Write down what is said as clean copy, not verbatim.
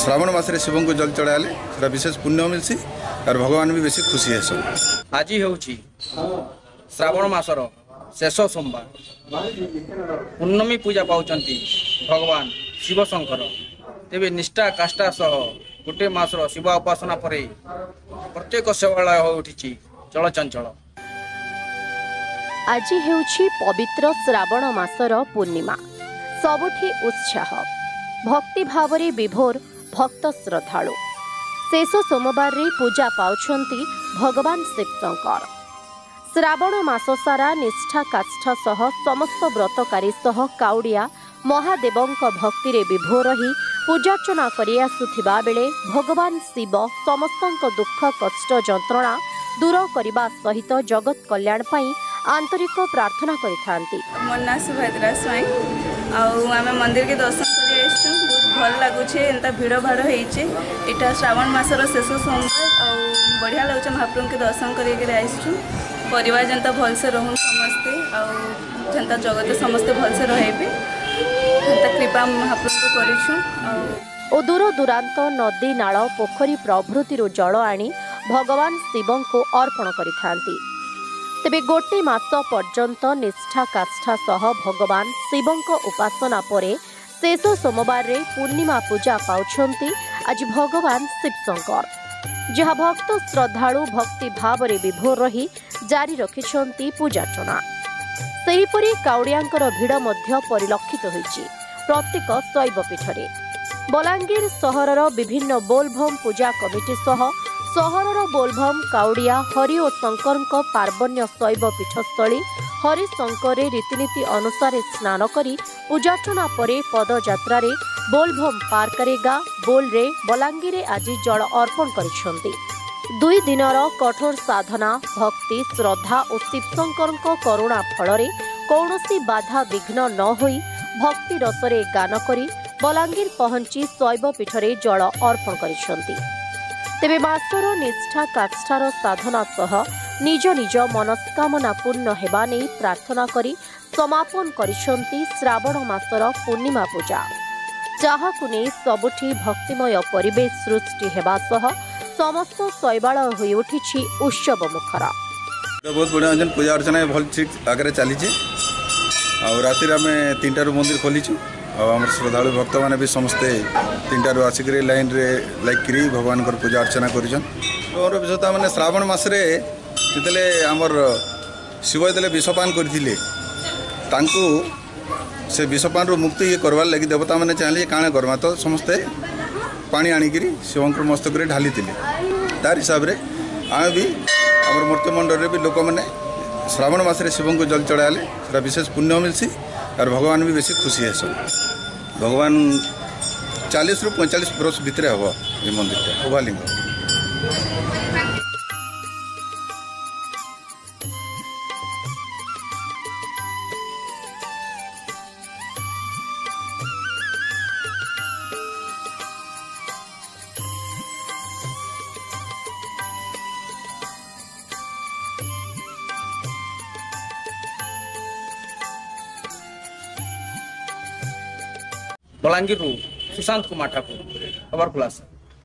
श्रावण मासरे शिव को जल चढ़ाले से विशेष पुण्य मिलसी और भगवान भी बेसी खुशी है। आज हूँ श्रावण मासर शेष सोमवार पूर्णमी पूजा पाँच भगवान शिव शंकर तेरे निष्ठा काष्ठा सह गोटे मासर शिव उपासना पर प्रत्येक शिवालय हो उठी चलचंचल। आज हेउछि पवित्र श्रावण मासर पूर्णिमा सबुठी उत्साह भक्ति भावरे विभोर भक्त श्रद्धालु शेष सोमवार रे पूजा पाउछंती भगवान शिवशंकर। श्रावण मास सारा निष्ठा काष्ठा सह समस्त व्रतकारी सह काउडिया महादेवंक भक्ति रे विभोर ही पूजार्चना करि आसुथिबा बेले भगवान शिव समस्तंक दुख कष्ट जंत्रणा दूर करने सहित जगत कल्याण पाई आंतरिक प्रार्थना करिथांती। मोर ना सुभद्रा स्वाई आम मंदिर के दर्शन कर बहुत भल लगुचे एंता भिड़ भाड़ होटा श्रावण मासर शेष सोमवार बढ़िया लगुचे महाप्रभु के दर्शन कर परिवार जनता भलसे रहूँ समस्ते जनता जगत समस्ते भलसे रहे कृपा महाप्रभु को दूर दूरांत नदी नाल पोखरी प्रभृति जल आनी भगवान शिव को अर्पण करिथांती। तेबे गोटे मास पर्यंत निष्ठा काष्ठा सह भगवान शिवंक उपासना परे शेष सोमवार रे पूर्णिमा पूजा पाउछंती आज भगवान शिवशंकर जहाँ भक्त श्रद्धालु भक्ति भाव रे विभोर रही जारी रखिछंती पूजार्चना। सेहीपरि काउडियांकर भिड़ मध्य परिलक्षित होईछि प्रत्येक शैव पीठरे। बलांगीर सहरर विभिन्न बोलभम पूजा कमिटी सह सहरर बोलभम काउडिया हरि और शंकर पार्वण्य शैव पीठस्थली हरिशंकर रीतिनीति अनुसार स्नान करी पूजार्चना परे पदयात्रा बोलभम पार्करेगा बोलरे बलांगीर आज जल अर्पण करिसेंती। 2 दिनर कठोर साधना भक्ति श्रद्धा और शिवशंकर करुणा फल कौनसी बाधा विघ्न न होई भक्ति रसरे गान करी बलांगीर पहुंची शैव पीठरे जल अर्पण करिसेंती। तेबे मासर निष्ठा काष्ठार साधना सह निज निज मनस्कामना पूर्ण हेबा नै प्रार्थना करी समापन करिसेंती श्रावण मासर पूर्णिमा पूजा जहाकु नै सबुठी भक्तिमय परिवेश सृष्टि हेबा सह समस्त शैवालय होई उठिछि उत्सव मुखर। बहुत बढ़िया पूजा अर्चना भल ठीक आगे चली राति आम 3टारू मंदिर खोलीचु आम श्रद्धालु भक्त मैंने भी समस्ते 3टारू आसिक लाइन रे लाइक भगवान पूजा अर्चना कर विशेषता मैंने श्रावण मसरे जिते आमर शिव जो विषपान करते से विषपान रू मुक्ति ये करवार लगी देवता मैंने चाहिए काण करमा तो समस्ते पानी आनिक शिवंकर मस्तक ढाली तार हिसाब से आम भी आम मूर्ति मंडल भी लोक मैंने श्रावण मासरे शिव को जल चढ़ाले से विशेष पुण्य मिलसी और भगवान भी बेसी खुशी है। भगवान 40 ରୁ 45 वर्ष भितर हम ये मंदिर उभालिंग बलांगीर सुशांत कुमार ठाकुर खबर खुलासा।